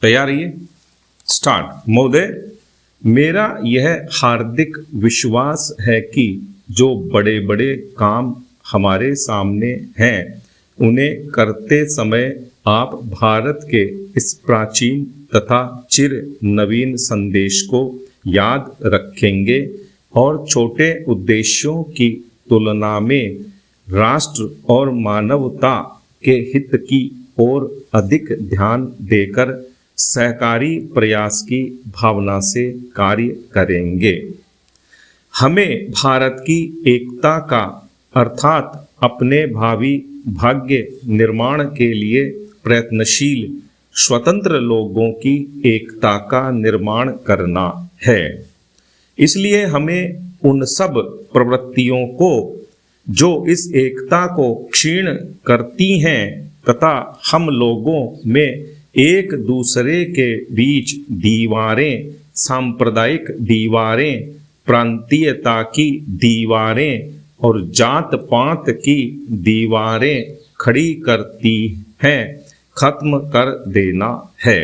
तैयार रहिए, स्टार्ट। महोदय, मेरा यह हार्दिक विश्वास है कि जो बड़े बड़े काम हमारे सामने हैं उन्हें करते समय आप भारत के इस प्राचीन तथा चिर नवीन संदेश को याद रखेंगे और छोटे उद्देश्यों की तुलना में राष्ट्र और मानवता के हित की ओर अधिक ध्यान देकर सहकारी प्रयास की भावना से कार्य करेंगे। हमें भारत की एकता का अर्थात अपने भावी भाग्य निर्माण के लिए प्रयत्नशील स्वतंत्र लोगों की एकता का निर्माण करना है। इसलिए हमें उन सब प्रवृत्तियों को जो इस एकता को क्षीण करती हैं तथा हम लोगों में एक दूसरे के बीच दीवारें, सांप्रदायिक दीवारें, प्रांतीयता की दीवारें और जात पात की दीवारें खड़ी करती हैं, खत्म कर देना है।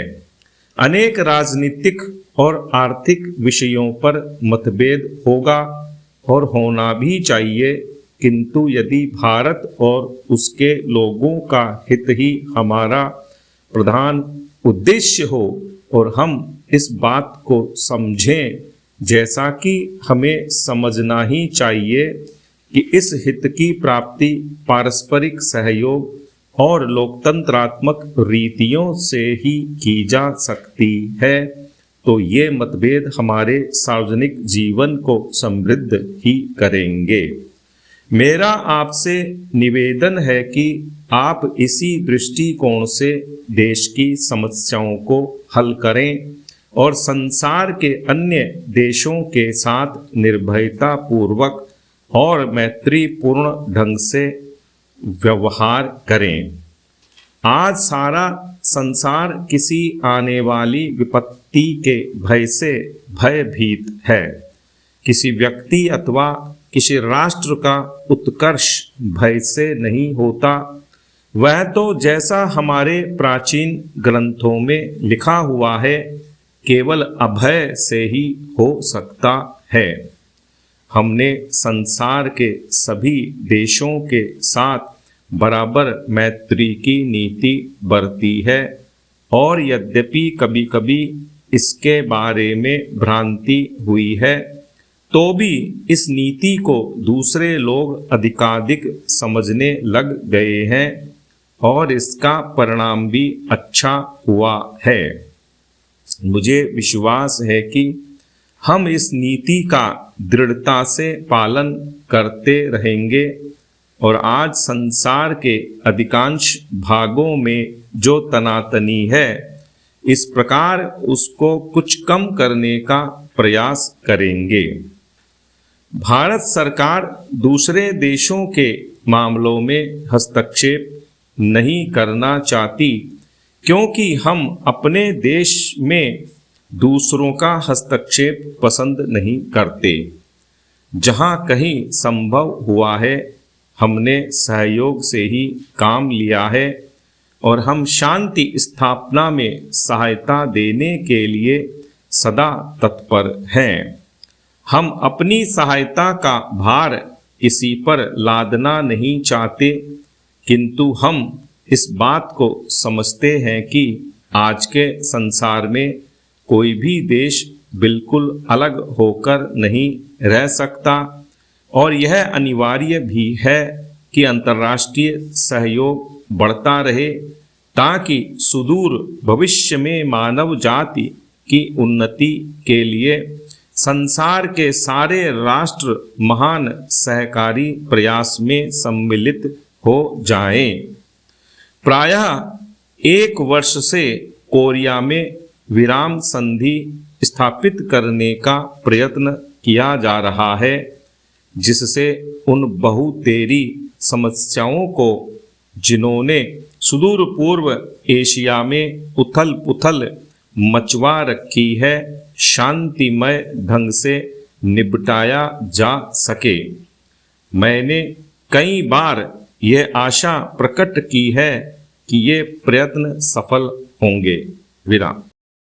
अनेक राजनीतिक और आर्थिक विषयों पर मतभेद होगा और होना भी चाहिए, किंतु यदि भारत और उसके लोगों का हित ही हमारा प्रधान उद्देश्य हो और हम इस बात को समझें, जैसा कि हमें समझना ही चाहिए कि इस हित की प्राप्ति पारस्परिक सहयोग और लोकतंत्रात्मक रीतियों से ही की जा सकती है, तो ये मतभेद हमारे सार्वजनिक जीवन को समृद्ध ही करेंगे। मेरा आपसे निवेदन है कि आप इसी दृष्टिकोण से देश की समस्याओं को हल करें और संसार के अन्य देशों के साथ निर्भयता पूर्वक और मैत्रीपूर्ण ढंग से व्यवहार करें। आज सारा संसार किसी आने वाली विपत्ति के भय से भयभीत है। किसी व्यक्ति अथवा किसी राष्ट्र का उत्कर्ष भय से नहीं होता। वह तो जैसा हमारे प्राचीन ग्रंथों में लिखा हुआ है, केवल अभय से ही हो सकता है। हमने संसार के सभी देशों के साथ बराबर मैत्री की नीति बरती है और यद्यपि कभी कभी इसके बारे में भ्रांति हुई है, तो भी इस नीति को दूसरे लोग अधिकाधिक समझने लग गए हैं और इसका परिणाम भी अच्छा हुआ है। मुझे विश्वास है कि हम इस नीति का दृढ़ता से पालन करते रहेंगे और आज संसार के अधिकांश भागों में जो तनातनी है, इस प्रकार उसको कुछ कम करने का प्रयास करेंगे। भारत सरकार दूसरे देशों के मामलों में हस्तक्षेप नहीं करना चाहती, क्योंकि हम अपने देश में दूसरों का हस्तक्षेप पसंद नहीं करते। जहाँ कहीं संभव हुआ है, हमने सहयोग से ही काम लिया है और हम शांति स्थापना में सहायता देने के लिए सदा तत्पर हैं। हम अपनी सहायता का भार किसी पर लादना नहीं चाहते, किंतु हम इस बात को समझते हैं कि आज के संसार में कोई भी देश बिल्कुल अलग होकर नहीं रह सकता और यह अनिवार्य भी है कि अंतर्राष्ट्रीय सहयोग बढ़ता रहे, ताकि सुदूर भविष्य में मानव जाति की उन्नति के लिए संसार के सारे राष्ट्र महान सहकारी प्रयास में सम्मिलित हो जाएं। प्रायः 1 वर्ष से कोरिया में विराम संधि स्थापित करने का प्रयत्न किया जा रहा है, जिससे उन बहुतेरी समस्याओं को जिन्होंने सुदूर पूर्व एशिया में उथल पुथल मचवा रखी है, शांतिमय ढंग से निपटाया जा सके। मैंने कई बार यह आशा प्रकट की है कि ये प्रयत्न सफल होंगे। विराम।